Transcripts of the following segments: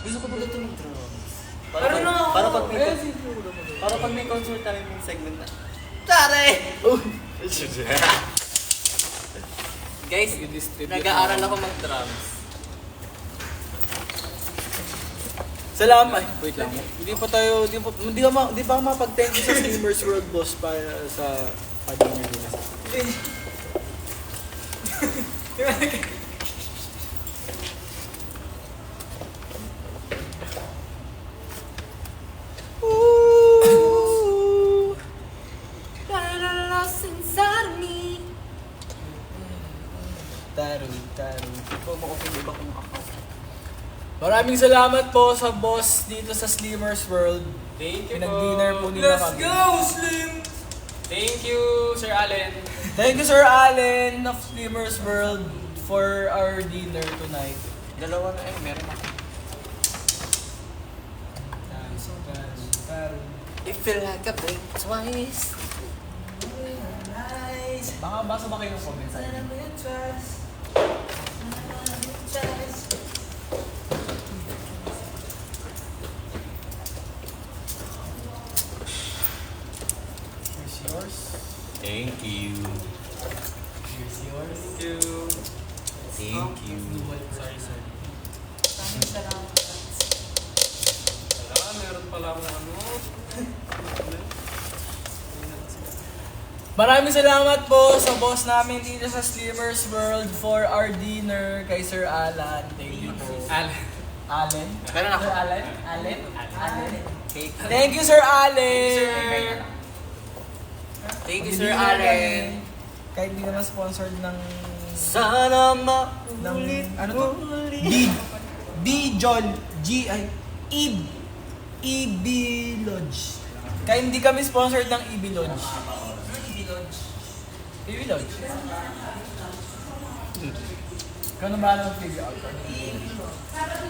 Gusto ko pala ito mag-drums. Pero na ako. Para pag may concert tayo yung segment na. Tare! Guys, nag-aaral ako mag-drums. Salamat. Wait lang. Hindi pa ako mapag-thank you sa Steamers World Boss para sa pag-dinner nila. Maraming salamat po sa boss dito sa Slimmers World. Thank you po. Pinag-dinner po nila Let's kami. go, Slim! Thank you, Sir Allen. Thank you Sir Allen of Slimmers World for our dinner tonight. Dalawa na meron ako. You feel like a blink twice. Baka basa ba kayo ng comments? Here's yours. Thank you. Here's yours. Thank you. Thank you. Sorry. Wala, meron pala akong ano. Maraming salamat po sa boss namin dito sa Slimmers World for our dinner kay Sir Alan. Thank you po. Allen. Allen? Meron ako. Sir Alan? Allen? Allen? Cake. Thank you Sir Allen! Thank you, Sir Allen. Kahit di naman sponsored ng... Sana maulit ano to? John G ay EB Lodge. Kaya hindi kami sponsored ng EB Lodge. EB Lodge. Ikaw na bahala mag-figure out.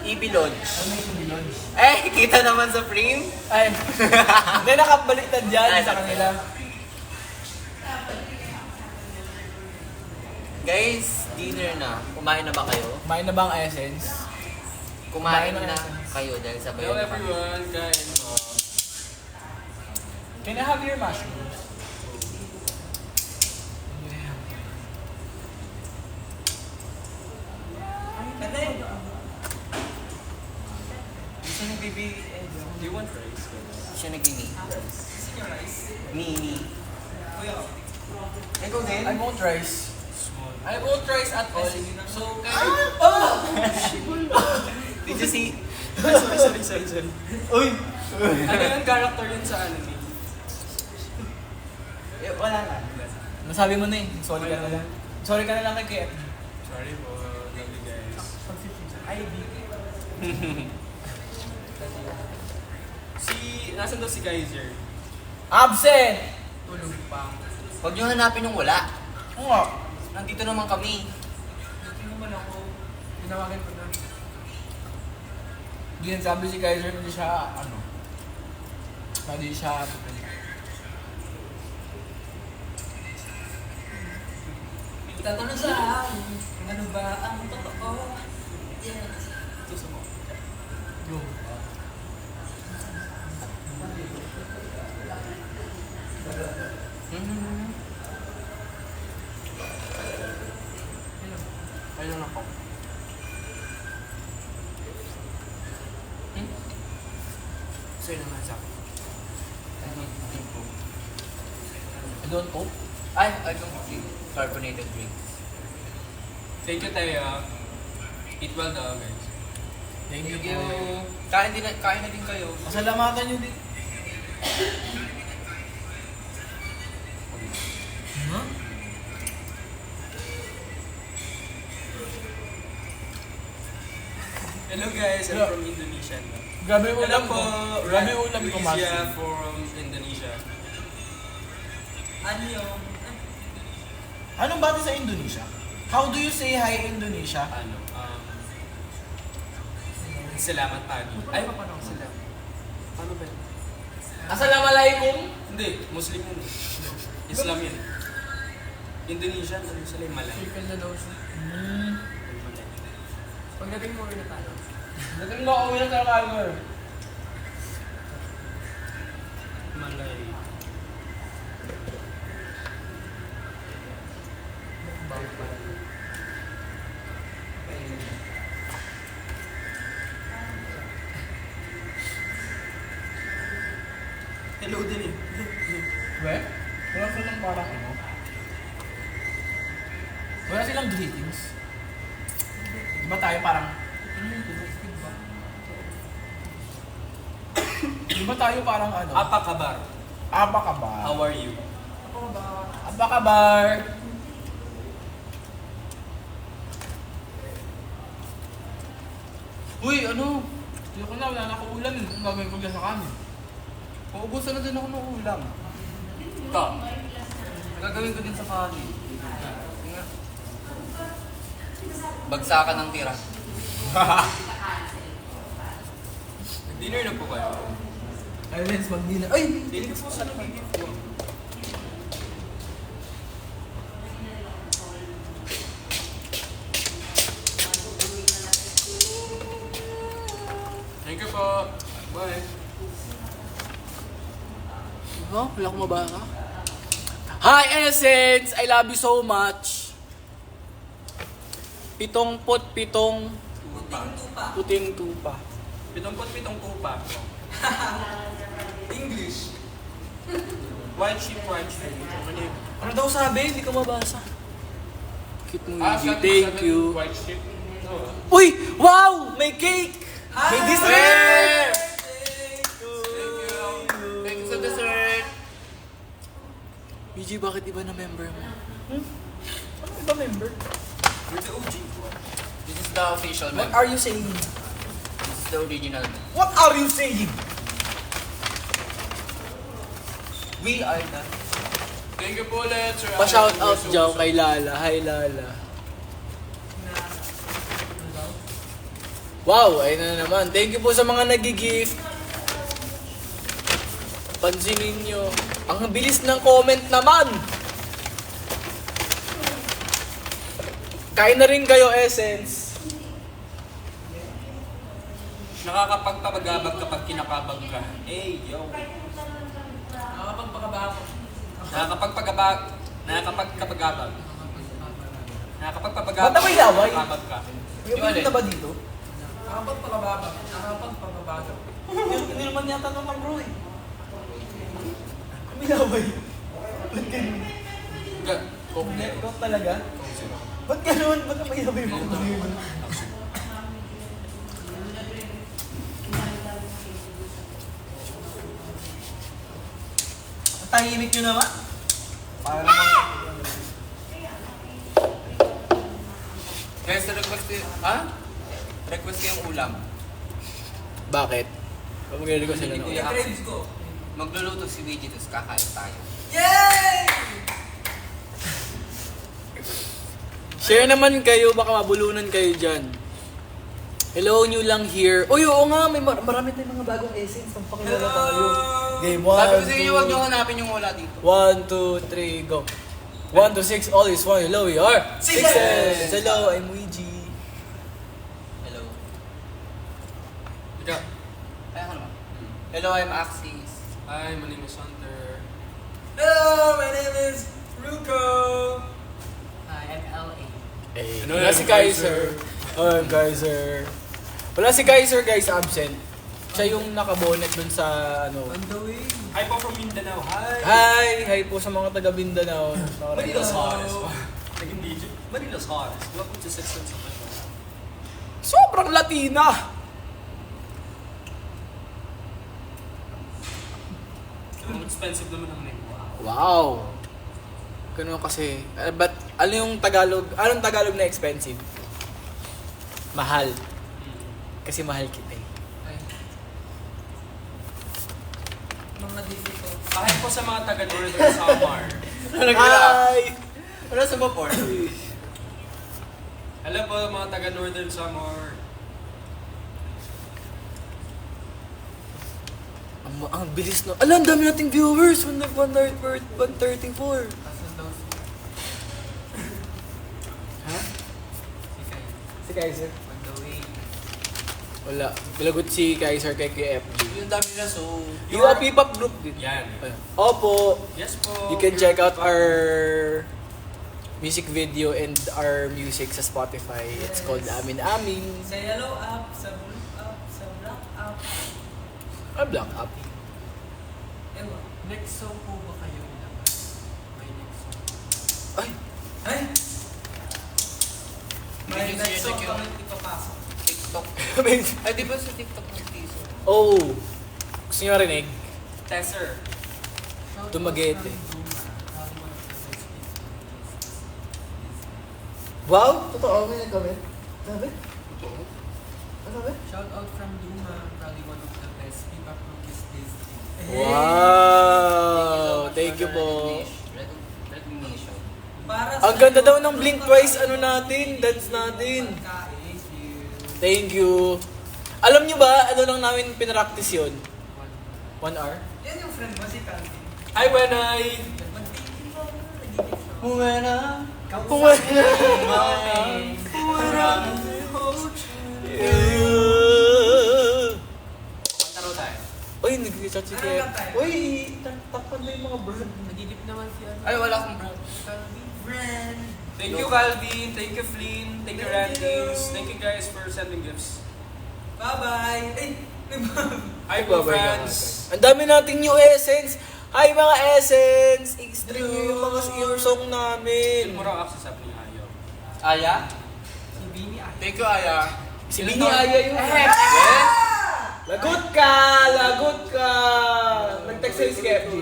EB Lodge. Ano yung EB Lodge? Eh, kita naman sa frame. Ay, hindi nakabaliktad dyan Ay, sa kanila. Guys, dinner na. Kumain na ba kayo? Kumain na ba ang Essence? Kumain Kumain na. na kayo dahil sabay Hello na kami. everyone, kain po. Can I have your mushrooms? Gusto ni Bibi, Do you want rice? siya nag-ini. Mini. Ikaw din? I won't rice. I won't rice at all. So, Did you see? Sorry. Uy! Ano yung character yun sa anime? Wala na. nasabi mo na eh. Sorry ka na lang. Sorry ka na lang kay Kaya. Sorry po, love you guys. Nasaan daw si Kaiser? Absent! Tulog pa. Huwag niyo hanapin yung wala. Oo nga. Nandito naman kami. Dito naman ako. Tinawagan ko na. Hindi yan sabi si Kaiser, hindi siya, hindi siya, Tatanong sa akin, ano ba ang totoo? Yeah. Gusto mo? Go. Ayun ako. Sa'yo naman sa akin. I don't cope. I don't drink carbonated drinks. Thank you tayo. Eat well daw guys. Thank you. Kain na din kayo. Pasalamatan nyo din. Huh? Hello guys, I'm Hello. from Indonesia. Grabe yung Hello ulam po, ko. Grabe yung ulam ko, Mas. Rizia from Indonesia. Ano yung... Anong bati sa Indonesia? How do you say hi in Indonesia? Ano? Salamat pagi. Ay, paano? Salamat. Paano ba? Assalamualaikum. Hindi, Muslim yun. Islam yun. Indonesia, ano sila yung Malay. Chicken na daw siya. Pagdating mo rin na tayo. Naging mo ako sa Calmer. Malay. Hello din eh. We? Wala silang parang ano? Wala silang greetings. Di ba tayo parang... Di ba tayo parang ano? Apa kabar? Apa ka ba? How are you? Apa ka bar? Uy, ano? Hindi ko na, wala na ako ulam eh. Ang gagawin ko dyan sa kanin. Uubusan na din ako ng ulam. Ito. Gagawin ko din sa kanin. Bagsakan ng tira. Dinner na po kayo. Ay, Lens, mag-dinner. Ay! Hindi ko po sa nagigip ko. Thank you po. Bye. Oh, wala akong mabaka. Hi, Essence! I love you so much. 7 puting tupa. 77 tupa. English. White sheep. Ano daw sabi? Hindi ko mabasa. Cute mo, Ah, Yuji. Thank you. White sheep. No. Uy! Wow! May cake! May dessert! Thank you sa dessert. Yuji, bakit iba na member mo? Ano iba member? You're the OG. This is the official What member. are you saying? This is the original. What are you saying? We are the... Thank you po ulit, sir. Pa-shout out dyan kay Lala. Hi, Lala. Wow, ayun na naman. Thank you po sa mga nag-gift. Pansinin nyo. Ang bilis ng comment naman. Kain na rin kayo, Essence. Nakakapagpabagabag kapag kinakabag ka. Hey, yo. Nakakapagpagabag. Ba't na may laway? Kabag ka. May ulit na ba dito? Nakakapagpagabag. Hindi naman yata naman bro eh. May laway. Hindi, ikaw talaga? Ba't gano'n? Ba't may laway mo? Ang tahimik nyo naman. Para naman. Guys, request ko request ko yung ulam. Bakit? Pamagayari ko sila Hindi na. ko i-access ko. Magluluto si Vigi, tapos kakain tayo. Share naman kayo, baka mabulunan kayo dyan. Hello, new lang here. Uy, oo nga, may marami tayong mga bagong essence. Pampakilala tayo. Game 1, Sabi ko sa inyo, huwag nyo hanapin yung wala dito. 1, 2, 3, go. 1 to 6, all is one. Hello, we are Sixes! Hello, I'm Luigi. Hello. Ikaw. Ay, ako naman. Hello, I'm Axis. Hi, my name is Hunter. Hello, my name is Ruko. Hi, I'm LA. Hey, Ano wala yan, si Kaiser. Oh, Kaiser. Wala si Kaiser, guys, absent. Siya yung nakabonet dun sa, ano. On the way. Hi po from Mindanao. Hi. Hi! Hi po sa mga taga Mindanao. Manila's hottest. Naging DJ. Manila's hottest. Welcome to Sixpence of my show. Sobrang Latina! Ang expensive naman ang name. Wow! Ganun kasi. But, ano yung Tagalog? Anong Tagalog na expensive? Mahal. Kasi mahal kita eh. Mga dito. Kahit po sa mga taga-Northern Samar. Hi! Ano sa vapor? Hello po mga taga-Northern Samar. Ang bilis no. Ala, ang dami nating viewers. 134. Ha? Si Kaiser. On the way. Wala. Bilagot si Kaiser kay KFG. Yung dami na so... Yung P-pop group din. Yan. Opo. Yes po. You can check out our music video and our music sa Spotify. It's called Amin Amin. Sa yellow up, sa blue up, sa black up. Or Black Up. Ewan. Next song po ba kayo ilabas? May next song. Ay! Ay! May Hindi next song siya kami ipapasok. TikTok. Ay, di ba sa TikTok ng teaser? Oh! Gusto nyo marinig? Tesser. Dumaguete. Wow! Totoo, may nag-comment. Sabi? Totoo. Ano sabi? Shout out from Duma, probably one of the best P-pop rookies this day. Wow! Thank you po. Recognition. Para Ang ganda daw ng Blink Twice, ano natin, dance natin. Thank you. Alam nyo ba, ano lang namin pinractice yun? 1 hour? Yan yung friend mo, si Calvin. Ay, when I... Mag-dating mo, nagiging siya. When I... Taro tayo. Uy, nag-chat si Ano Kev. lang tayo? Uy, takpan na yung mga bird. Nagigip naman si ano. Ay, wala akong brand. Calvin. Friend. Thank you, Calvin. Thank you, Flynn. Thank you, Thank you. Rantings. Thank you guys for sending gifts. Bye-bye. Ay, Hi, po, friends. Ang dami nating new essence. Hi mga essence! Extreme yung mga yung song namin. Yun mo raw access up ni Ayaw. Aya? si Bini ay. Thank you, Aya. Si Bini Aya yung... Lagot ka! Lagot ka! Nag-text sa'yo si KFG.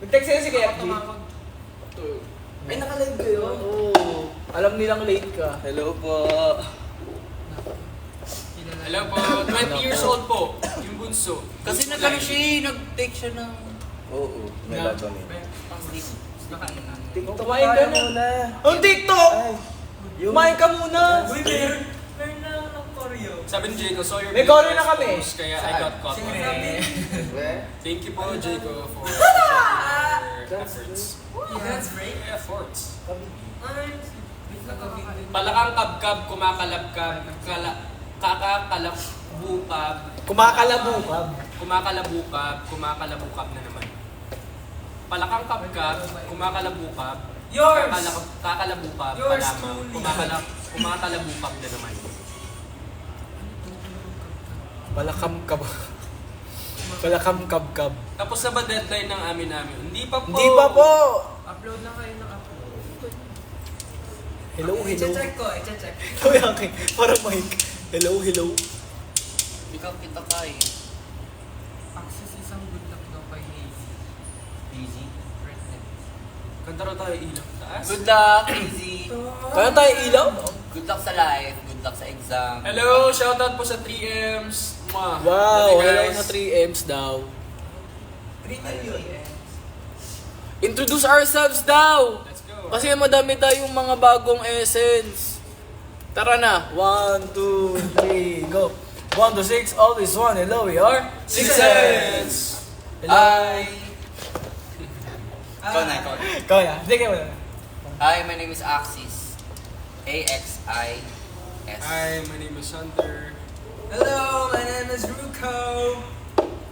Nag-text sa'yo si KFG. Ay, naka-live kayo? Oo. Alam nilang late ka. Hello po. Hello po. 20 years old po. Yung bunso. Kasi nag-ano siya eh, nag-take siya ng... Oo, may lato niya. Kumain ka na. Ang TikTok! Kumain ka muna! Uy, meron na ng choreo. Sabi ni Jaco, saw your May video choreo na kami. post, Kaya I got caught on it. Thank you po, Jaco, for your efforts. That's break. Efforts. Ay, Palakang kabkab, kumakalabkab, kakakalabukab, Kumakalabukab. kumakalabukab na naman. Palakang kabkab, kumakalabukab, Yours! kakalabukab, Yours palamang, truly. kumakalabukab na naman. Balakam kab. Balakam kabkab. Tapos na ba deadline ng amin namin? Hindi pa po. Hindi pa po! upload na kayo ng upload. Hello, hello. I-check ko, i-check. Ito yung akin. Parang mic. Hello, hello. Ikaw kita ka eh. Access isang good luck daw kay Hazy. Easy. Kanta raw tayo ilang taas. Good luck, Easy. Kaya tayo ilaw? Good luck sa life. Good luck sa exam. Hello, shoutout po sa 3Ms. Mwah. Wow, Okay, hello guys. na 3Ms daw. 3 million. Introduce ourselves daw! Let's go. Kasi madami tayong mga bagong essence. Tara na. 1, 2, 3, go. 1 to 6, all is one. Hello, we are Six Sense. Hi! Ah, Ikaw na. Sige mo na. Hi, my name is Axis. A-X-I-S. Hi, my name is Hunter. Hello, my name is Ruko.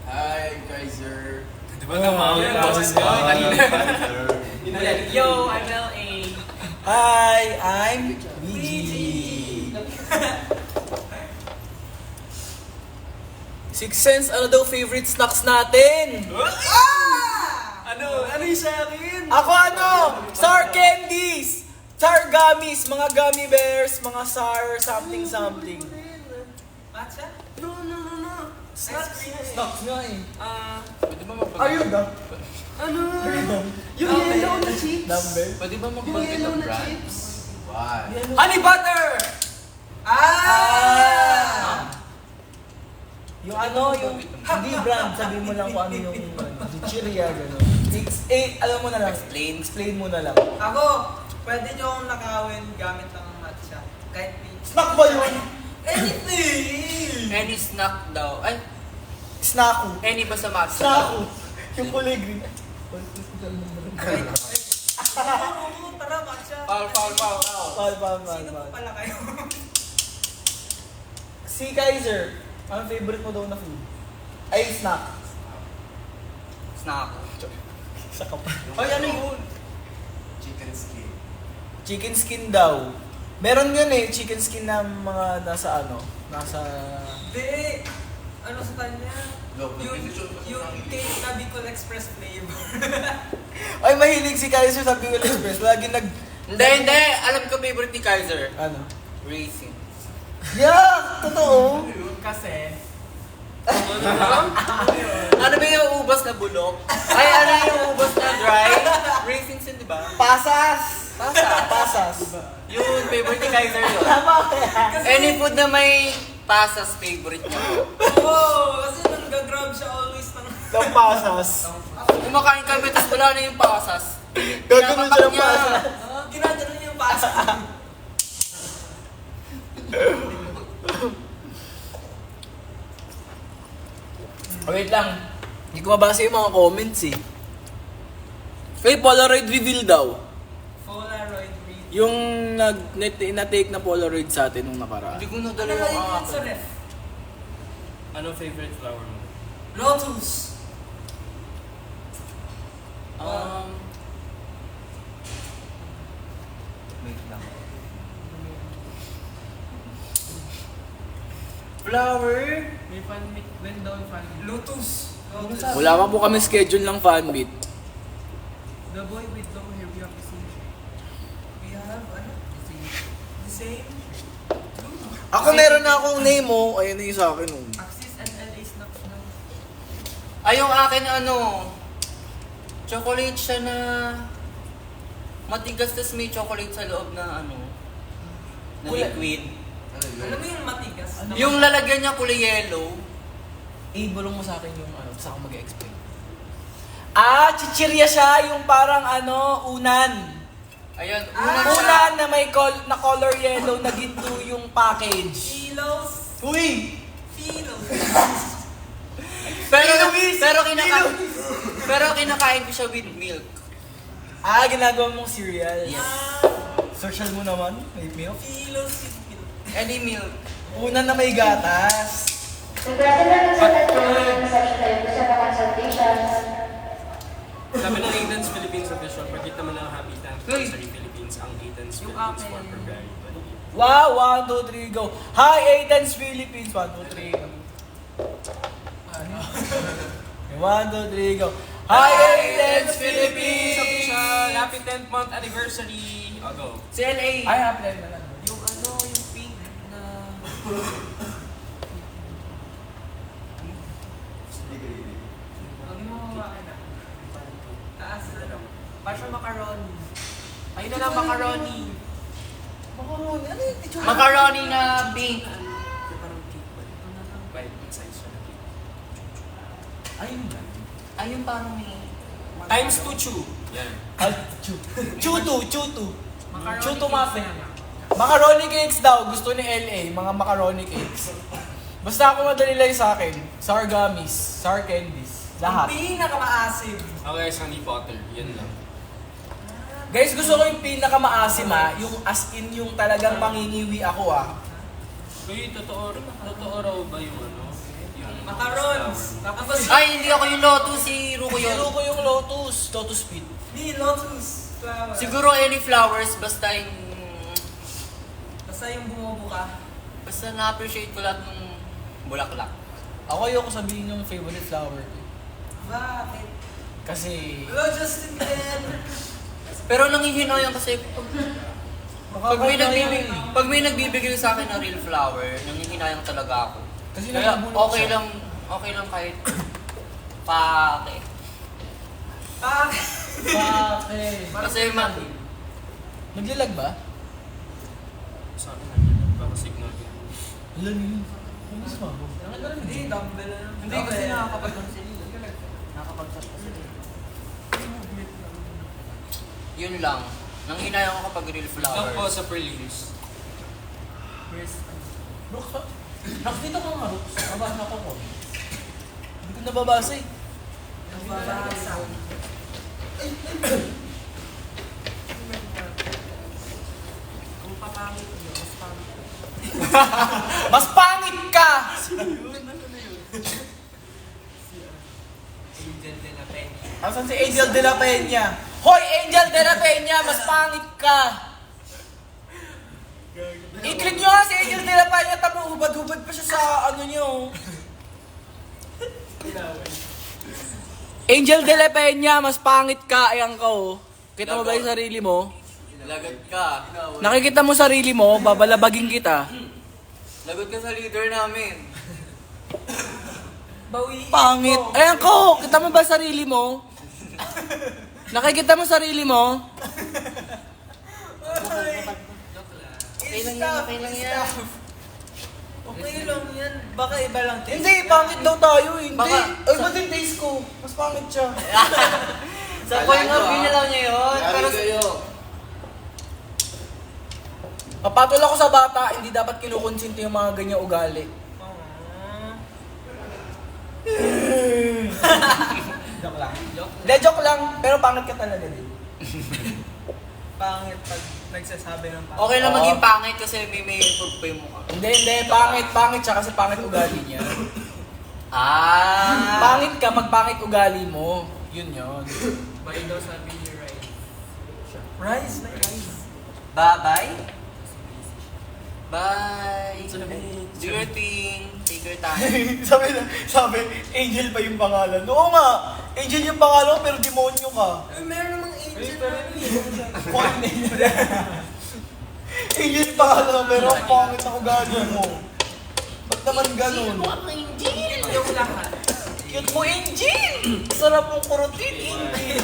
Hi, Kaiser. Di ba tama yung boses ko? Yo, I'm LA. Hi, I'm BG. Six Sense, ano daw favorite snacks natin? Ano yung sa akin? Ako ano? Sour candies! Sour gummies, mga gummy bears, mga sour something something. Matcha? No. Snacks. Snacks nga eh. Pwede ba mag- Ayun daw. Ano? Yung yellow na chips. Number. Pwede ba Yung mag-banggit yellow ng na brand? chips. Why? Honey butter! Yung ano, yung hindi brand, sabi mo lang kung ano yung chichirya, gano'n. Alam mo na lang. Explain mo na lang. Ako, pwede nyo akong nakawin gamit lang ang matcha. Kahit may... Snack ba yun? Anything! Any snack daw. Ay, Snacko. any ba sa matcha? Snacko. Yung kulay green. Tara, matcha. Foul. Pal. Sino po pala kayo? Si Kaiser, anong favorite mo daw na food? Ay, snack. Snack. Isa ka pa. Ay, ano yun? Chicken skin. Chicken skin daw. Meron yun eh, chicken skin na mga nasa ano, nasa... Hindi! Ano sa kanya? Local Yung, edition. yung cake na Bicol Express flavor. Ay, mahilig si Kaiser sa Bicol Express. Lagi nag... Hindi. Alam ko favorite ni Kaiser. Ano? Racing. Yeah! Totoo! Kasi, Ano ba yung ubas na bulok? Ay, ano yung ubas na dry? Racing sin, di ba? Pasas! Pasas. Yun, favorite ni Kaiser yun. Tama Any food na may pasas, favorite niya. kasi nang-grab siya always ng... Ng pasas. Kumakain kami, tapos wala na yung pasas. Gagawin siya ng Pinapapak niya. pasas. Ginagano niya yung pasa. Wait lang. Hindi ko mabasa yung mga comments eh. Hey, Polaroid reveal daw. Polaroid read. Yung na-take na Polaroid sa atin nung nakaraan. Hindi ko nadala Ano yung yun mga sa ref? Anong favorite flower mo? Lotus. Wait lang. Flower? May fan meet. When daw yung fan meet? Lotus. Lotus. Wala pa po kami schedule ng fan meet. The boy with long hair, we have the same shirt. We have, ano? The same. Ako meron na akong name oh. Ayun na yung sa akin oh. Axis and LA Snacks na. Ay, yung akin ano, chocolate siya na matigas, tas may chocolate sa loob na ano, na Kulay. liquid. Alam mo yung matigas? Yung lalagyan niya kulay yellow. Ibulong mo sa akin yung ano, tapos ako mag-explain. Ah, chichirya siya, yung parang ano, unan. Ayun, una siya. Unan na may na color yellow na ginto yung package. Philos. Uy! Philos. Pero kinakain ko siya with milk. Ah, ginagawa mong cereal. Yes. Social mo naman, may milk. Philos with milk. Any milk. Unan na may gatas. Sabi ng Aiden's Philippines official, pagkit naman ng Happy Anniversary Philippines, ang Aiden's Yung Philippines akin. for February 20. Wow, 1, 2, 3, go. Hi, Aiden's Philippines. 1, 2, 3. 1, 2, 3, go. Hi, Aiden's Philippines. Official, happy 10th month anniversary. I'll go. Si LA. Ay, happy na lang. Yung ano, yung pink na... Huwag mo hawakan na. Taas na lang. Parang macaroni. Ayun na lang, macaroni. Macaroni, ano yung itsura? Macaroni na pink. Parang cake ba? Bite size siya. Ayun lang. Ayun parang may... Times 2 chew. Yan. Chutu. Macaroni Chuto cake muffin. na lang. Macaroni cakes daw. Gusto ni LA. Mga macaroni cakes. Basta ako madali lang sa akin. Sour gummies. Sour candies. Lahat. Ang pinakamaasim. Okay, sa Harry Potter. Yun lang. Guys, gusto ko yung pinakamaasim ha. Yung as in yung talagang mangingiwi ako ah. Uy, totoo raw ba yung ano? Yung Macarons. Tapos, Ay, hindi ako yung Lotus, si Ruko yun. Siguro ko yung Lotus. Lotus Pit. di lotus. Flower. Siguro any flowers, basta yung... Basta yung bumubuka. Basta na-appreciate ko lahat ng bulaklak. Ako ayoko sabihin yung favorite flower ko. Bakit? Kasi... Hello, Justin Ben. Pero nangihinayang kasi pag may nagbibigay sa akin ng real flower, nangihinayang talaga ako. Kasi Kaya nabubulok okay siya. lang kahit pake. Bakit? Bakit? Kasi Naglalag ba? sa akin na baka signal ko. Alam yun. Ano mas mabo? Hindi, dumbbell lang. Hindi kasi nakakapag-consider. Nakakapag-chat kasi. Yun lang. Nanghinayang ako kapag real Lang po flowers. sa prelims. Brooks, nakita ko nga Brooks. Nabasa ko. Hindi ko nababasa eh. Nagbabasa. Kung papangit yun, mas pangit. Mas pangit ka! Angel de la Peña. Asan si Angel de la Peña? Hoy, Angel de la Peña! Mas pangit ka! I-click nyo nga si Angel de la Peña, tapos hubad-hubad pa siya sa ano nyo. Angel de la Peña, mas pangit ka. Ayan ka oh. Kita mo ba yung sarili mo? Lagot ka. Nakikita mo sarili mo, babalabagin kita. Lagot ka sa leader namin. Bawiin Pangit. mo. Ayan ko, kita mo ba sarili mo? Nakikita mo sarili mo? Okay lang yan, okay lang yan. Okay lang yan. Baka iba lang taste. Hindi, pangit daw tayo eh. Hindi. Baka- Ay, ba't yung taste ko? Mas pangit siya. Sa point of view na lang niya yun. Pero Papatol ako sa bata, hindi dapat kinukonsinti yung mga ganyang ugali. Joke lang. Joke. Hindi, joke lang, pero pangit ka talaga din. Pangit pag nagsasabi ng pangit. okay lang Oo. maging pangit kasi may improve pa yung mukha. Hindi, pangit siya kasi pangit ugali niya. Ah! Pangit ka, magpangit ugali mo. Yun yun. Balik daw sabi ni Rice. Rice, may rice. Bye-bye. Bye. Do your thing. Take your time. sabi, Angel pa yung pangalan. Oo nga, Angel yung pangalan pero demonyo ka. Ay, meron namang angel Angel yung pangalan pero ang pangit ang ugali mo. Ba't naman ganun? Yung lahat. Cute mo, Angel! Sarap mong kurutin, Angel!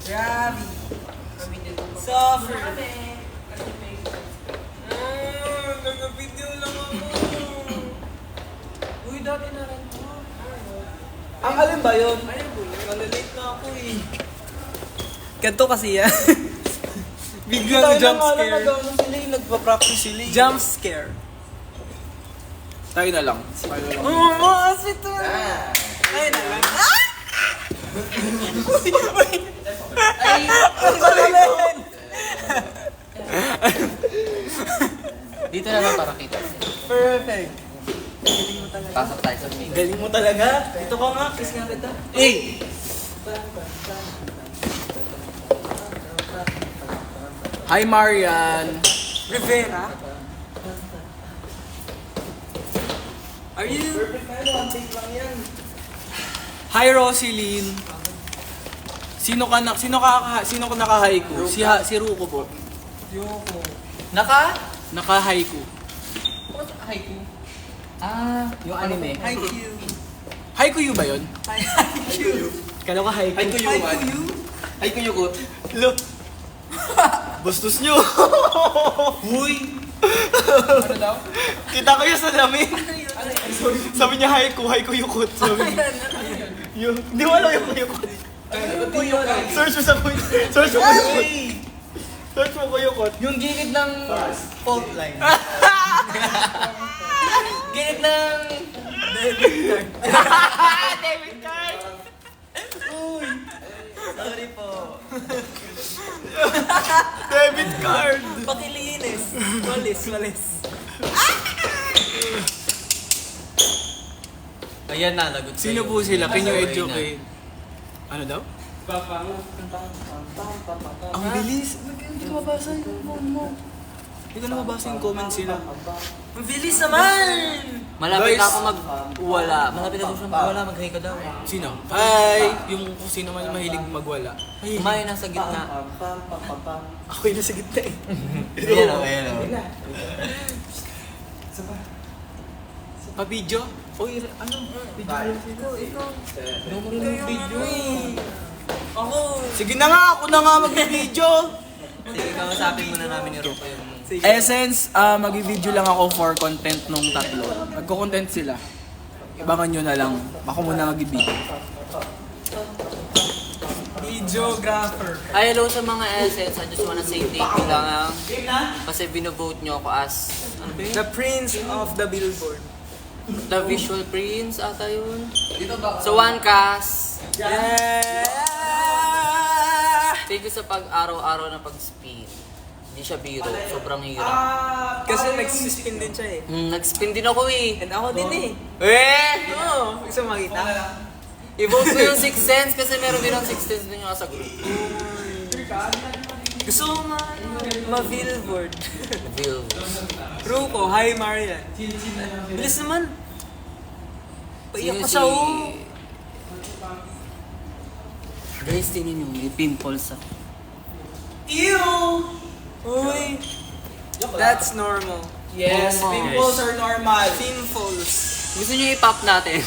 Grabe. Kami dito. Suffer! Nag-video lang ako. Uy, dati na rin to. Ang alin ba yun? Ayun po, malilate na ako eh. Ganto kasi yan. Biglang jump scare. Sila yung nagpa-practice sila. Jump scare. Tayo na lang. Oh, sweet to. Ay, na lang. Ay! Ang galing! Dito na lang para kita. Perfect. Pasok tayo sa meeting. Galing mo talaga. Dito ka nga, kiss nga kita. Eh! Hi, Marian. Rivera? Are you? Hi, Rosilyn. Sino ka naka-haiku? Si Ruko po. Yoko. Naka-haiku. Haiku. Ah, yung anime. Hi, Q. Haiku yu ba yun? Hi, Q. Kano ka haiku? Hi, Q. Ay, kuyukot. Lo. Bastos nyo. Uy. Ano daw? Kita ko yung salamin. Sabi niya haiku yukot. Sabi niya. Yung, hindi mo alam yung kuyukot. Search mo sa kuyukot. Search mo kuyukot. Search mo kuyukot. Yung gilid ng fault line. Gilid ng... David card. Uy. Sorry po. Debit card. Pakilinis. Walis. Ayan na, lagot Sino po sila? Can you educate? Ano daw? Ang bilis. Hindi ko mabasa yung phone mo. Hindi ko na mabasa yung comments sila. Ang bilis naman! Malapit Guys. na ako mag-wala. Malapit na siya mag-wala. Mag-hay ka daw. Sino? Hi! Yung kung sino man mahilig magwala. Ay, Kumain nasa gitna. ako yung nasa gitna eh. Ayan o. Pa-video? Uy, ano? Video. Ikaw. Video. Ako. Sige na nga, ako na nga mag-video. Sige, kausapin muna namin ni Ruko yung... Essence, mag-video lang ako for content nung tatlo. Magko-content sila. Ibangan nyo na lang. Ako muna mag-video. Videographer. Ay, hello sa mga Essence. I just wanna say thank you lang. Kasi binovote nyo ako as... Ano ba yun? The Prince of the Billboard. The Visual Prince ata yun. So, one cast. Yeah! Thank you sa pag-araw-araw na pag-spin. Hindi siya biro, sobrang hirap. Kasi nag-spin din siya eh. Nag-spin din ako eh. And ako din eh. Eh! Gusto mo makita? I-vote mo yung 6 cents kasi meron din ang 6 cents din yung nasa group. Gusto mo ma-billboard. Bill. Ruko, hi Marian. Bilis naman. Paiyak pa siya oh. Guys, tingnan nyo, may pimples ako. Ew! Uy! That's normal. Yes, Oh my. pimples are normal. Pimples. Gusto nyo i-pop natin?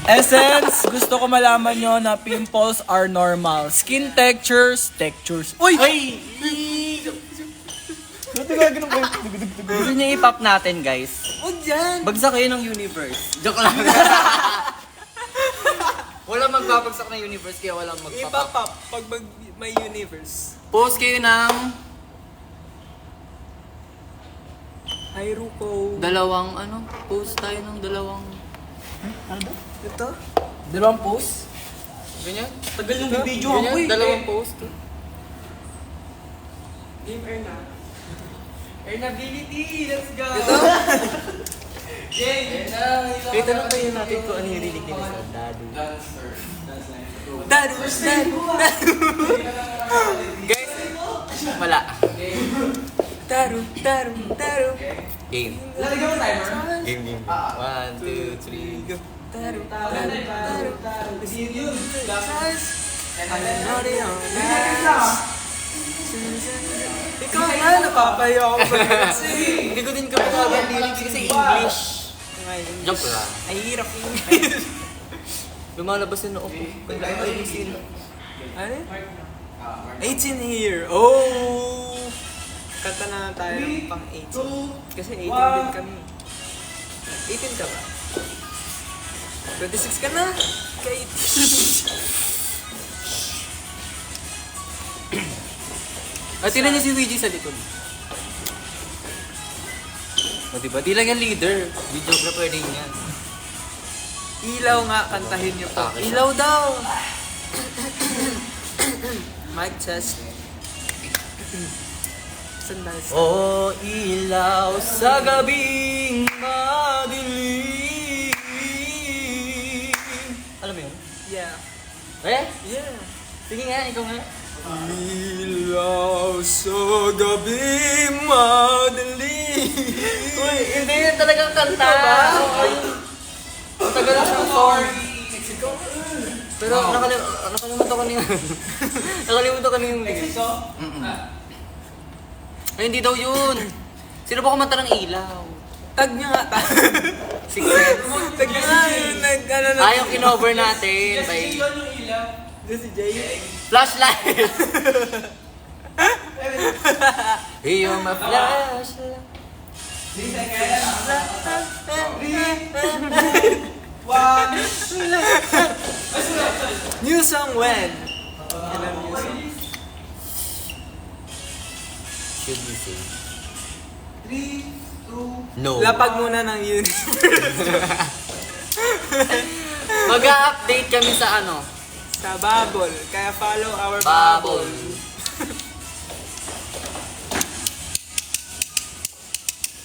Essence, gusto ko malaman nyo na pimples are normal. Skin textures. Uy! Ay! Gusto nyo i-pop natin, guys? Huwag dyan! Bagsak kayo ng universe. Joke lang. Walang magbabagsak ng universe kaya walang magpapap. Ipapap pag may universe. Post kayo ng Hi Ruko. dalawang ano? Post tayo ng dalawang... Ito? Dalawang post? Ganyan? Tagal yung video Ganyan? ako eh. Dalawang post. Game Erna. Ernability! Let's go! Kaya tanong tayo natin kung ano yung rinig nila sa Dadu. Dadu! Guys, wala. Daru! Game. Lalagyan mo timer? Game. 1, 2, 3, go. Daru! Ikaw nga, napapayo ako ba kasi? Hindi ko din kapag ang lyrics kasi English. Joke lang. Ay, hirap English. Lumalabas yung noo ko. Kaya ay sino. Ano? 18 here. Oh! Kanta na tayo ng pang 18. Kasi 18 din kami. 18 ka ba? 26 ka na? Ka 18. At tinan niyo si Luigi sa likod. O diba? Di lang yan leader. Videographer din yan. Ilaw nga, kantahin niyo pa. Okay. Ilaw daw! Mic test. Sandals. O ilaw sa gabing madilim. Alam mo yun? Yeah. Eh? Yeah. Sige nga, ikaw nga. Ilaw sa gabi madilim. Uy, hindi yan talagang kanta. Ang tagal na siyang song. Pero nakalimutan ko niya. Nakalimutan ko niya yung lyrics. Ay, hindi daw yun. Sino ba kumanta ng ilaw? Tag niya nga. Six Sense. Tag niya nga. Nag-ano na. Yung kinover natin by Si Jay. Flashlight. You're my flashlight. New song when? Ilang new song? Should we say? 3, 2, no. Lapag muna ng universe. Mag-a-update kami sa ano? Sa Bubble. Kaya follow our Bubble. Bubble.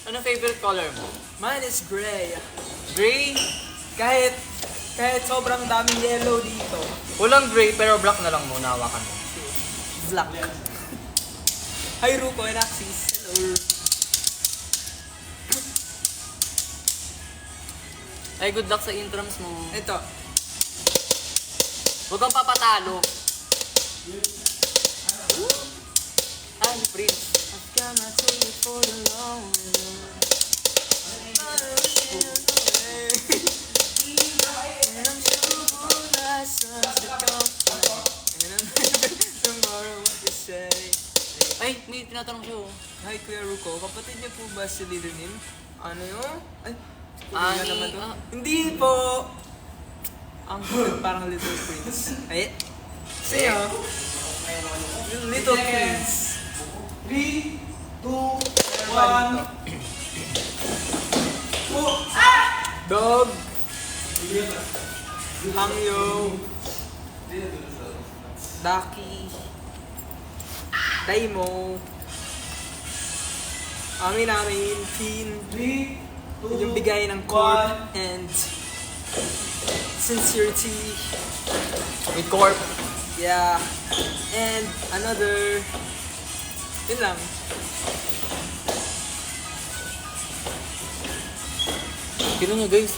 Ano favorite color mo? Mine is gray. Gray? Kahit sobrang daming yellow dito. Walang gray pero black na lang muna hawakan mo. Black. Hi Ruko and Axis. Hello. Ay, good luck sa intrams mo. Ito. Huwag kang papatalo. Ay, Prince. I've got my ticket for the long run. And I'm sure for lessons to come. And I'm tomorrow what you say. Ay, may tinatanong siya oh. Hi Kuya Ruko, kapatid niyo po ba si Little Nim? Ano yun? Ay, Ani, naman to. ah. Hindi po. Ang parang Little Prince. Ay, siya. Little Prince. 3, 2, 1. Dog. Hangyo. Daki. Daimo. Amin, pin. 3, 2, Yung bigay ng corp and sincerity. With corp. Yeah. And another. Yun lang. Tignan nyo guys.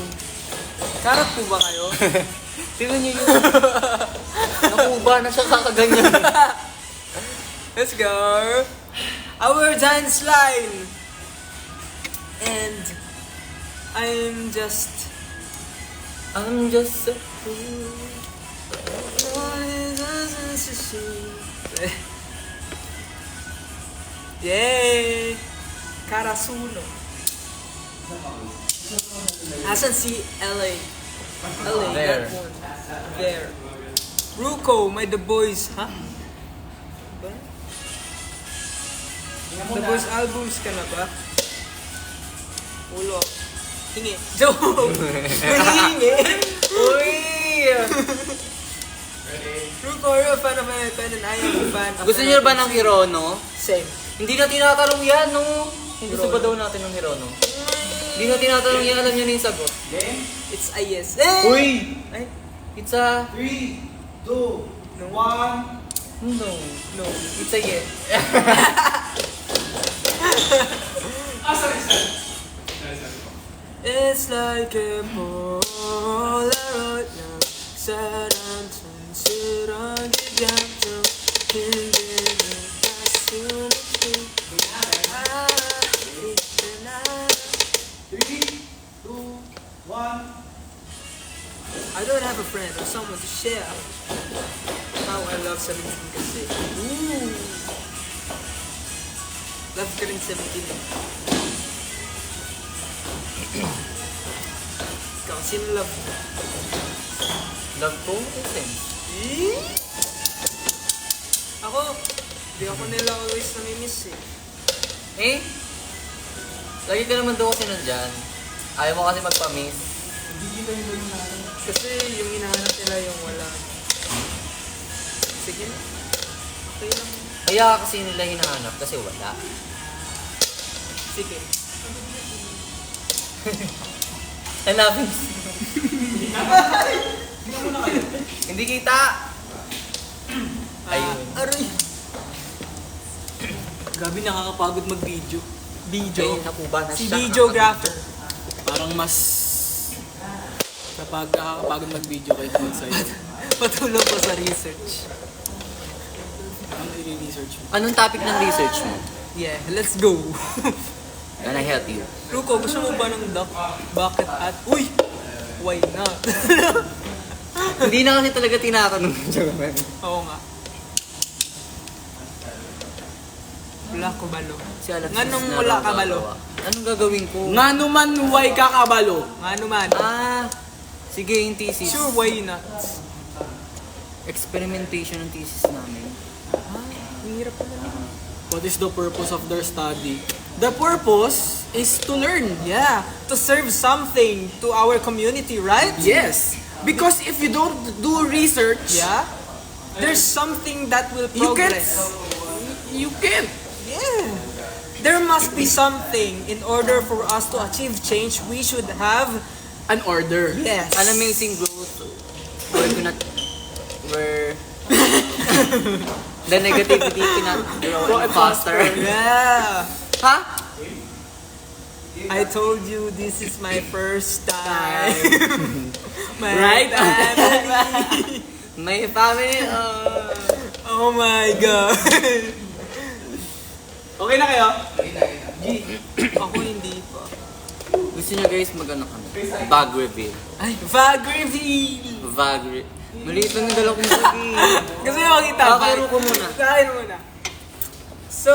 Karat po ba kayo? Tignan nyo yun. Nakuba na siya kakaganyan. Let's go. Our dance line. And I'm just a fool. Yay! Karasuno. Asan si LA? LA, There. that one. There. Ruko, may The Boys, ha? Ba? The Boys albums ka na ba? Ulo. Hingi. Joke! Hingi! Uy! Ruko, are you a fan of Pen and I am a fan of Gusto niyo ba ng Hirono? Same. Hindi na tinatanong yan, no? Gusto ba daw natin ng Hirono? Hindi na tinatanong yan, alam niyo na yung sagot. It's a yes. Uy! Ay, It's a... 3, 2, 1. No. no. It's a yes. It's like a Polaroid now. 사랑 천수랑 기장도 힘든 가슴을 I don't have a friend or someone to share how I love 17 kasi. Ooh. Love ka rin 17. Ikaw, sino love mo? Love ko? Okay. Eh? Ako, di ako nila always namimiss eh. Eh? Lagi ka naman daw kasi nandyan. Ayaw mo kasi magpa-miss. Kasi yung hinahanap nila yung wala. Sige na. Okay lang. Kaya kasi nila hinahanap kasi wala. Sige. Hanapin. Hindi kita. Ayun. Aray. Grabe nakakapagod mag-video. Ayun, nakuba na Si siya. videographer. Parang mas nakakapagod mag-video kay Paul sa'yo. Patulong ko sa research. Ano i-research mo? Anong topic ng research mo? Yeah, let's go. Can I help you? Ruko, gusto mo ba ng duck? Bakit at... Uy! Why not? Hindi na kasi talaga tinatanong. Oo nga. Wala ko balo. Si Alexis Nganong na wala raw ka balo? gagawa. Anong gagawin ko? Nga naman, why kakabalo? Nga naman. Ah, sige yung thesis. Sure, why not? Experimentation ng thesis namin. Ang hirap pala naman. What is the purpose of their study? The purpose is to learn. Yeah, to serve something to our community, right? Yes. Because if you don't do research, Yeah? There's something that will you can't. progress. You can't. Yeah. There must be something in order for us to achieve change. We should have An order. yes. An amazing growth. Where the negativity cannot grow faster. Yeah. Ha? I told you this is my first time. My Right? family. May family. Oh my god. Okay na kayo? Ako hindi pa. Gusto niyo guys mag-ano kami? Bag reveal. Ay, bag reveal. Bag reveal. Maliit lang yung dala kong bag eh. Kasi makita. Kakairo ko muna. Kakairo muna. So,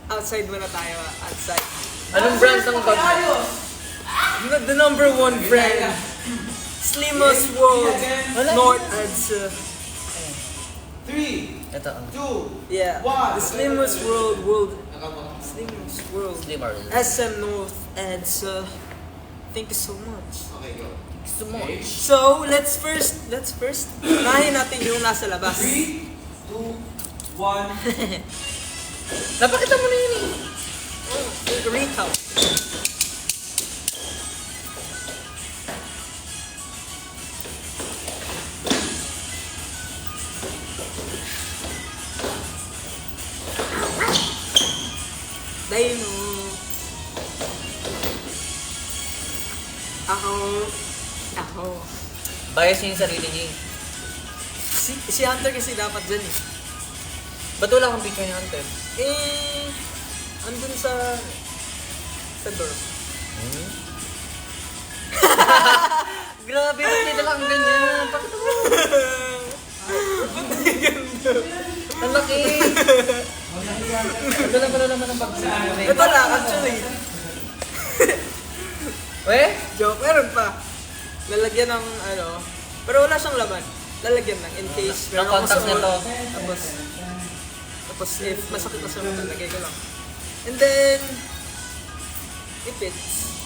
outside muna tayo. Outside. Anong brand ng bag? The number one brand. Slimmest World. North and Ito. yeah. The Slimmest World. Slimmest World. Slimmer. SM North and thank you so much. Gusto mo? So, let's first, nahin natin yung nasa labas. Napakita mo na yun eh. Recap. Dino. Ako. Bias niya yung sarili niya eh. Si Hunter kasi dapat dyan eh. Ba't wala kang picture ni Hunter? Andun sa door. Grabe, ba't nila lang ganyan? Bakit mo? Ang laki. Ito lang pala naman ang bag. Ito lang, actually. Weh? Joke, meron pa. Lalagyan ng pero wala siyang laman. Lalagyan lang in case Ng meron contacts ako nito. Tapos if masakit na siya, lalagay ko lang. And then, ipits.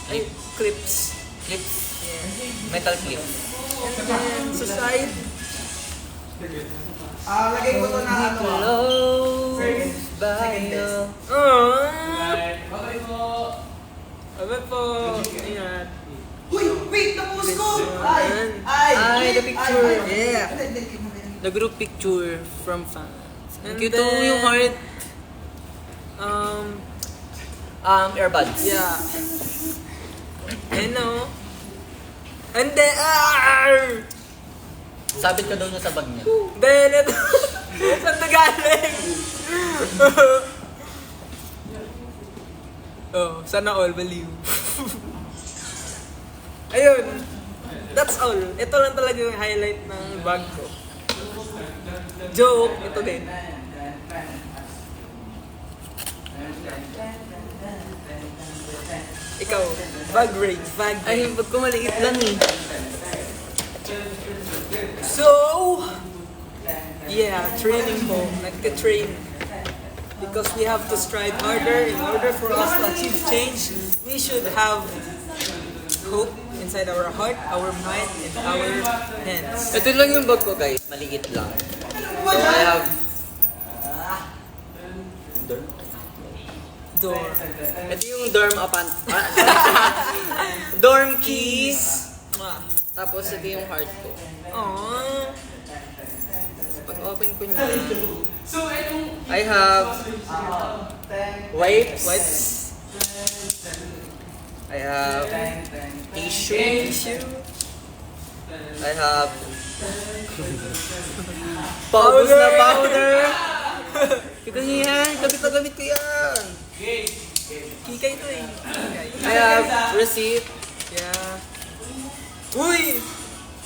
Ay, clips. Clips. Yeah. Metal clip. And then, sa side, Lagay ko to na ano. Close by you. Abe po. Ingat. Uy, wait! Napost ko! Ayan. Ay, the picture. Yeah. The group picture from fans. And Cute then- yung heart. Earbuds. Yeah. Ano? And then, Sabit ka daw niya sa bag niya. then, ito. Saan na galing? Oh, sana all believe. Ayun. That's all. Ito lang talaga yung highlight ng bag ko. Joke, ito din. Ikaw, bag rate, bag rate. Ay, bag ko maliit lang eh. So, yeah, training po. Nagka-train. Because we have to strive harder. In order for us to achieve change, we should have hope inside our heart, our mind, and our hands. Ito lang yung bag ko guys, maliit lang. So I have Door. ito yung dorm dorm keys. Ah. Tapos ito yung heart ko. Aww. Pag open ko niya, I have wipes. Wipes. I have tissue. Tissue. I have paubos na powder. Kita niyo yan, gamit na gamit ko yan. Kikay to eh. Kikay. I have receipt. Yeah. Uy!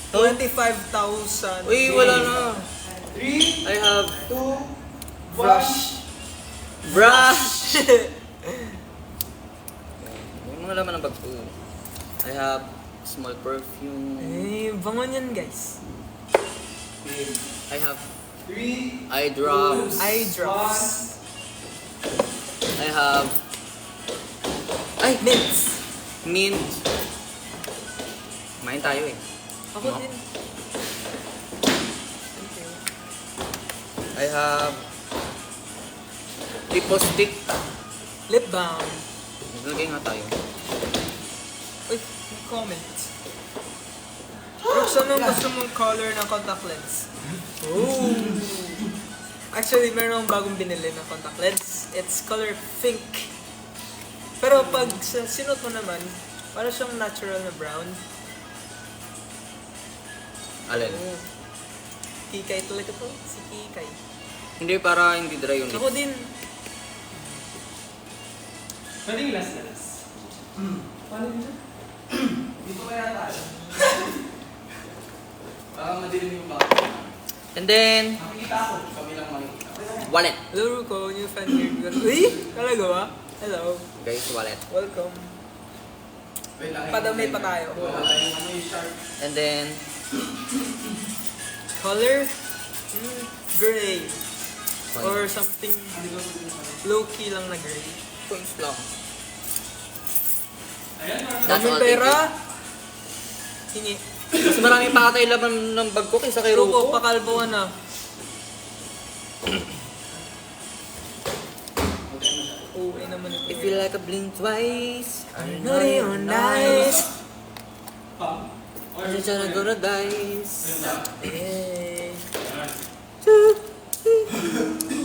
25,000. Uy, wala na. I have brush. May mga laman ng bag ko. I have small perfume. Eh, bango niyan guys. I have eye drops. Eye drops. I have Mints. mint. Kumain tayo eh. Ako No? din. Okay. I have lipstick. Lip balm. Naglagay nga tayo. Uy, may comment. Brooks, anong gusto mong color ng contact lens? Oh! Actually, meron akong bagong binili na contact lens. It's color pink. Pero pag sinuot mo naman, para siyang natural na brown. Alin? Oh. Kikay talaga to. Si Kikay. Hindi, para hindi dry yung Ako lips. din. Pwedeng last. Paano dito? Dito kaya tayo. Baka madilim yung baka. And then, Makikita ako. Kami lang makikita. wallet. Hello, Ruko. New fan here. Uy! Talaga ba? Hello. Guys, wallet. Welcome. Wait lang. Padamay pa tayo. Wala yung ano yung sharp. And then, Color? Gray. Fine. Or something low-key lang na gray. coins lang. That's Daming all, pera. Hingi. Mas marami pa atay laman ng bag ko kaysa kay Ruko, Ruko. pakalbo ka na. Ay naman ito. If you like a blink twice, I'm naughty or nice. I'm just tryna go to dice. Yay!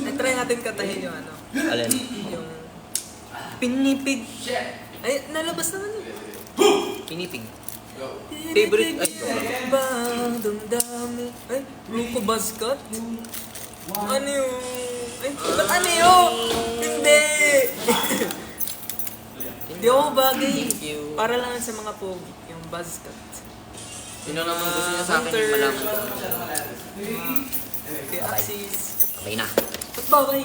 Ay, try natin katahin yung ano. Alin? Yung... Pinipig. Ay, nalabas naman yun. Pinipig. Favorite, ay, Bang, damdamin. Ay, Ruko Buzzcut? Ano yung... Ay, ba't ano yun? Hindi! Hindi ako bagay. Thank you. Para lang sa mga pogi, yung Buzzcut. Sino naman gusto niya sa akin yung malaman ko? Kay Axis. Okay na. Ba't bagay?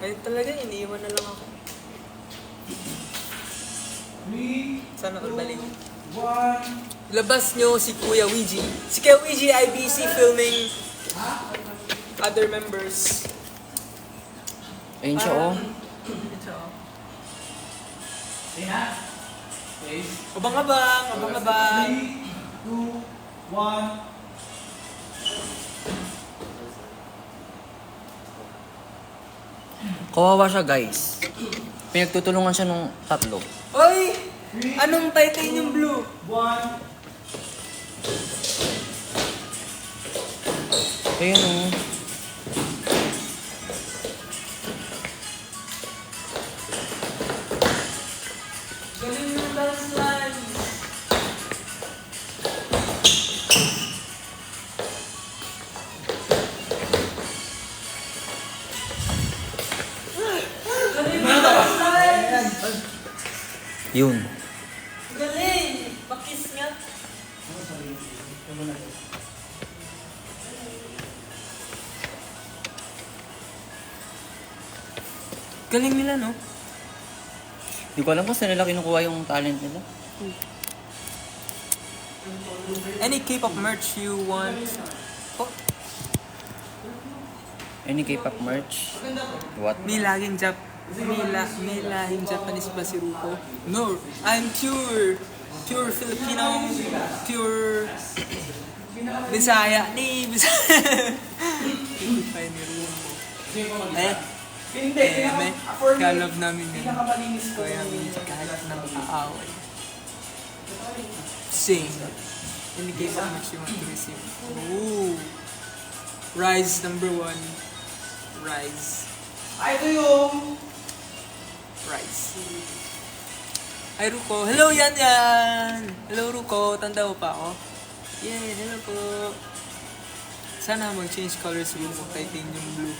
Ay, talaga, iniiwan na lang ako. Sana all balik. Labas nyo si Kuya Ouija. Si Kuya Ouija ay busy filming other members. Ayun siya, oh. Abang-abang, abang-abang. Kawawa siya, guys. Pinagtutulungan siya nung tatlo. Oy! Anong titanium blue? Ayun, oh. Galing yung dance line. Yun. Galing! Pakis nga. Galing nila, no? Hindi ko alam kung saan nila kinukuha yung talent nila. Any K-pop merch you want? Oh, Any K-pop merch? What? may laging may lahing Japanese ba si Ruko? No, I'm pure Filipino, pure Bisaya. Bisaya. Ay, ni Ruko. May kaya love namin yun. Kaya kahit nang aaway. Sing. Any K-pop merch you want to receive? Ooh. Rise number 1. Rise. Rise. Hi Ruko. Hello Yan Yan! Hello Ruko. Tanda mo pa ako? Yeah, hello po. Sana mag-change colors yung titanium blue.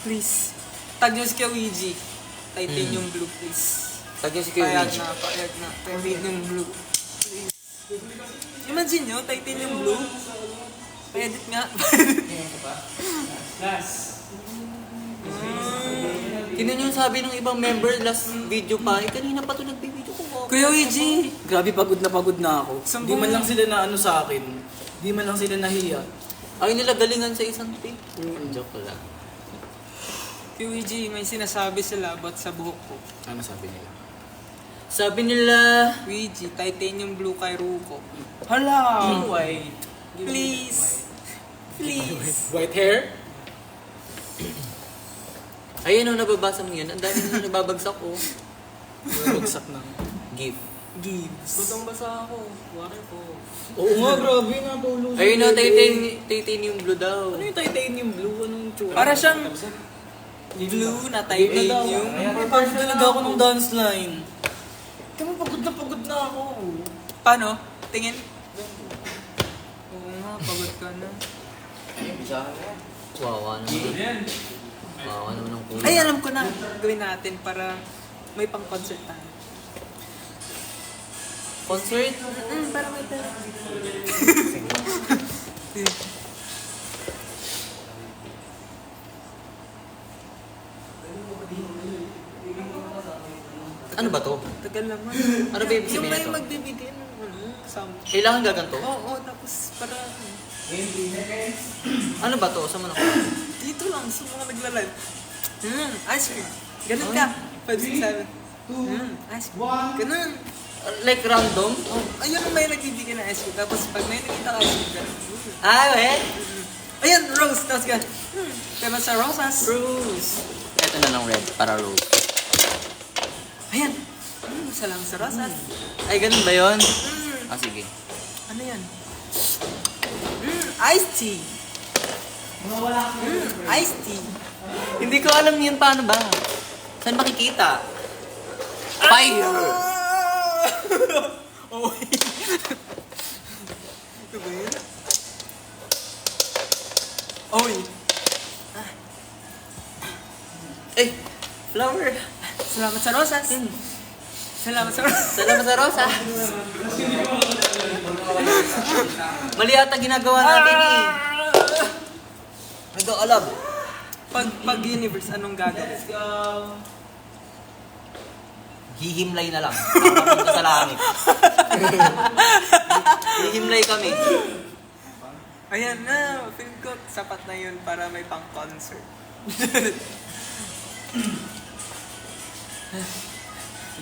Please. Tag nyo si Kawiji. Titanium blue, please. Tagyan si Kuya Payag Luigi. na, payag na. Titanium blue. Please. Imagine nyo, titanium blue. Pa-edit nga. Tinan yung sabi ng ibang member last video pa. Eh, kanina pa ito nagbibideo ko. Kuya Ouija. Grabe, pagod na ako. Di man lang sila na ano sa akin. Di man lang sila nahiya. Ay nila galingan sa isang tape. Joke lang. Kuya Ouija, may sinasabi sila about sa buhok ko. Ano sabi nila? Sabi nila, Ouija, titanium blue kay Ruko. Hala! White. Please. Please. White hair? ayun o, nababasa mo yan. Ang dami na nababagsak ko. Bagsak na. Gift. Gives. Basang-basa ako. Wari po. Oo nga, grabe nga tulo. Ayun o, titanium blue daw. Ano yung titanium blue? Anong tsura? Para siyang blue na titanium. Pagod talaga ako ng dance line. Kaya pagod na ako. Paano? Tingin? Oo nga, pagod ka na. Wawa naman. Wawa naman ang kuya. Ay, alam ko na. Gawin natin para may pang-concert tayo. Concert? Para may pera. Ano ba to? Tagal naman. Ano ba ibig Yung sabihin may nito? magbibigay ng something. Kailangan gaganto? Oo, tapos para Ano ba to? Saan mo nakuha? dito lang sa mga nagla-live. Ice cream. Ganun ka. 5, 6, 7. Ice cream. Ganun. Like random? Oh, ayun may nagbibigay ng ice cream. Tapos pag may nakita ka ice cream, ganun. Ah, eh? Ayan, rose. Tapos ka. Pero sa rosas. Bruce. ito na ng red para rose. Ayan. Salamat sa rosas. Ay, ganun ba yun? Ah, sige. Ano yan? Iced tea. Iced tea. Hindi ko alam yun paano ba. Saan makikita? Fire! Oh, ito ba yun? Oy. Eh, flower. Salamat sa rosas. Salamat sa rosas. Salamat sa rosa. Mali ata ginagawa natin eh. Hindi ko alam. Pag universe, anong gagawin? Hihimlay na lang. Nakapunta sa langit. Hihimlay kami. Ayan na, feel ko sapat na yun para may pang-concert.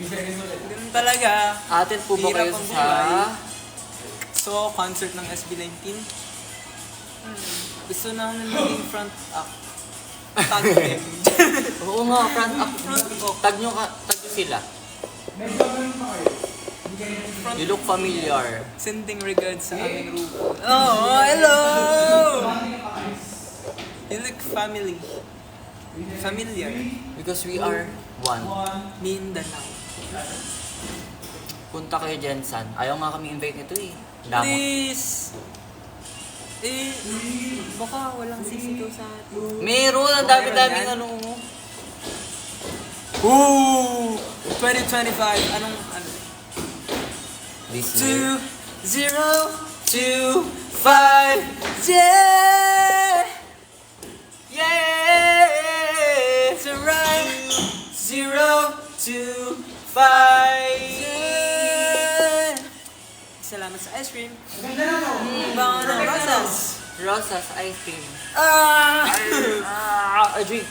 Ganun talaga. Atin po ba Hirap kayo ang sa... buhay. So, concert ng SB19. Gusto namin maging front up. Tag them. Oo nga, front up. Tag nyo sila. You look familiar. Sending regards sa aming grupo. Oh, hello! You look familiar. Because we are one. Mindanao. Punta kayo dyan, San. Ayaw nga kami invite nito eh. Damot. Please! Baka walang sisigaw sa atin. Meron, ang dami-daming ano. Ooh! 2025, anong ano? This year. 2, 0, 2, 5, yeah! Yeah! It's alright. 0, 2, 5, yeah! Salamat sa ice cream. Bango ng rosas. Rosas ice cream. Ah! I drink.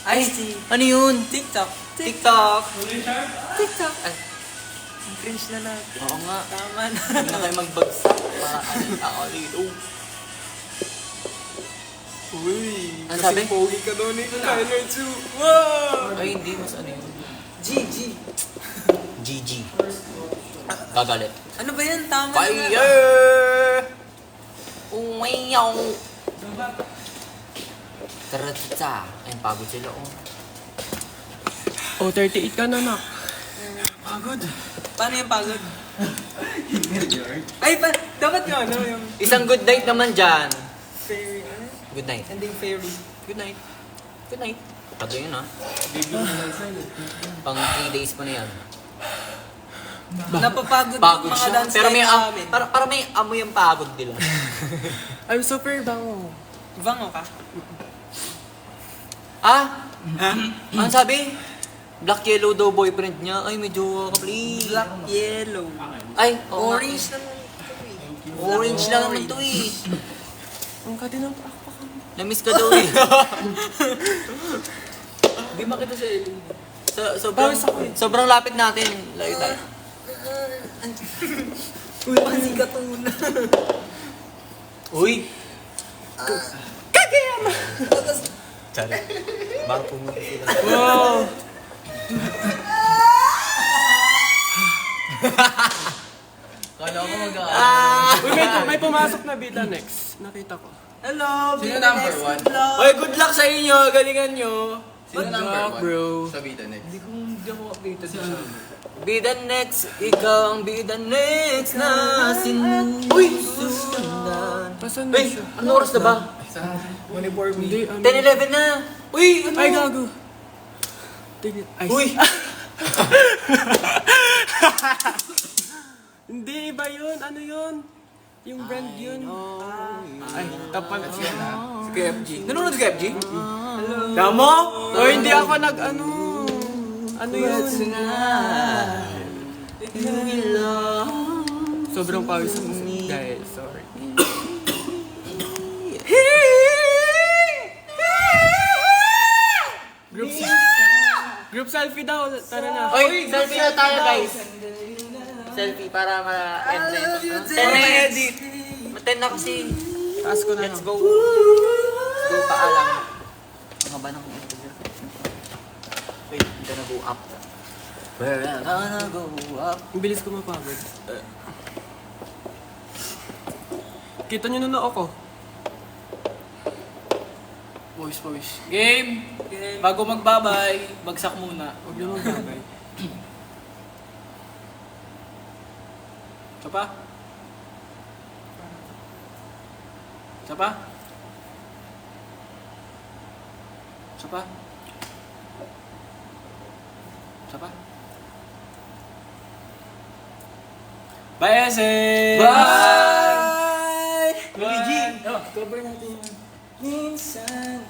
Ice tea. Ano yun? TikTok. TikTok. TikTok. Ay, Ang cringe na natin. oo nga. Tama na. Hindi na kayo magbagsak para ako dito. Uy, Ano sabi? pogi ka daw ni Tyler too. Wow! Ay, hindi. Mas ano yun? GG. GG. Gagalit. Ano ba yan? Tama na. Fire! Umayaw! Taratata. Ayun, pagod sila oh. Oh, 38 ka na, nak. Paano yung pagod? Ay, dapat yung ano, yung Isang good night naman dyan. fairy, ano? Good night. Ending fairy. Good night. Good night. Tato yun ha. Pang 3 days pa na yan. Napapagod Pagod yung mga siya. dance Pero may, namin. para may amoy ang pagod nila. I'm super bango. Bango ka? Ah? Ano sabi? Black yellow daw boyfriend niya. Ay, may jowa ka please. Black, yellow. Ay, oo nga. Orange naman ito eh. Orange lang naman to eh. Ang ka din ang pakpakan. Namiss ka daw eh. Hindi makita sa Ellie. Sobrang lapit natin. Layo tayo. Uy, kasi katuna. Uy! Sorry. Baka pumunta sila. Wow! Kala ko Uy, may pumasok na bida next. Nakita ko. Hello, Sino Bida number Next one? Vlog. Oy, good luck sa inyo. Galingan nyo. Sino number one? Bro. Sa Vita Next. Hindi ako updated sa Bida next, ikaw ang bida next na sinusundan. Pasan na Uy, siya? ano oras na ba? Hindi, 10-11 na. Uy, ano? Ay, gago. Tingin. Ay, Uy! Hindi, iba yun. Ano yun? Yung brand yun. Ay, tapan na siya. Si KFG. Nanonood si KFG? Damo? O, hindi ako nag-ano. Ano yun? Sobrang pawis ako. Guys, sorry. Group selfie daw. Tara na. Oy, selfie na tayo guys. Selfie para ma-end na ito. 10 minutes. 10 na kasi. Taas ko na Let's lang. go. Let's go, paalam. Ang haba ng interview. Wait, gonna go up. We're gonna go up. Ang bilis ko mapagod. Kita nyo na ako. Boys. Game! Bago magbabay, bagsak muna. Huwag nyo magbabay. Isa pa? Isa pa? Isa pa? Isa pa? Bye, Esen! Bye! Luigi! Cover natin yun. Minsan,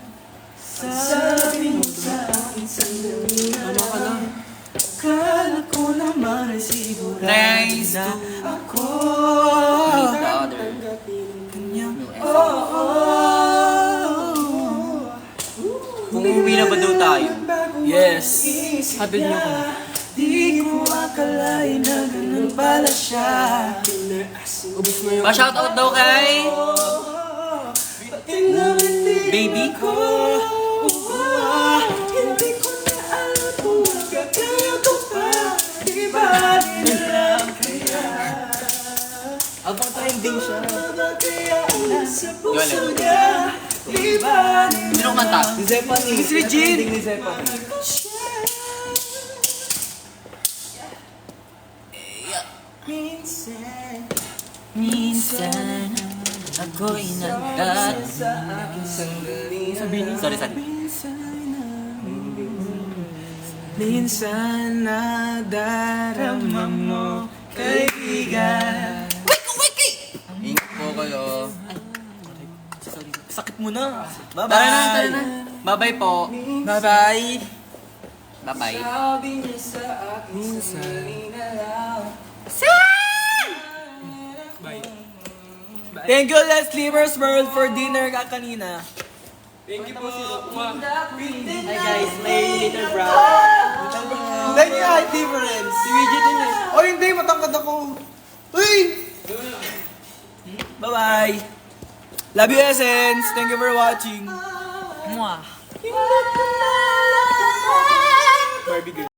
sabi mo sa akin sandali na lang. Akala ko naman ay sigurado Nice na to ako. The other. Kanyang, Kung uwi na ba daw tayo? Yes! Hatid niyo ko. di ko akalain na ganun pala siya. Ubus na yung... Pa-shoutout daw kay... Baby ko. Hindi ko na alam kung magkakaya ko pa. Di ba nilang kaya? Abang trending siya. Kaya nasa puso niya. Di ba Sino kanta? ni Zephanie? Si Regine! Ni Zephanie. Minsan, ako'y nagdat. Sabihin Sorry. minsan nadarama mo, kaibigan. Ingat po kayo. Sakit mo na! Tara na. Bye-bye po. Bye-bye! Bye-bye. Sabi niya sa akin, sandali na lang. Thank you, Les Livers World, for dinner ka kanina. Thank you po. Hi guys, may little brother. Like yung height difference. Si Luigi din eh. Oh, hindi, matangkad ako. Uy! Bye-bye! Love you, Essence! Thank you for watching. Mwah. Barbie girl.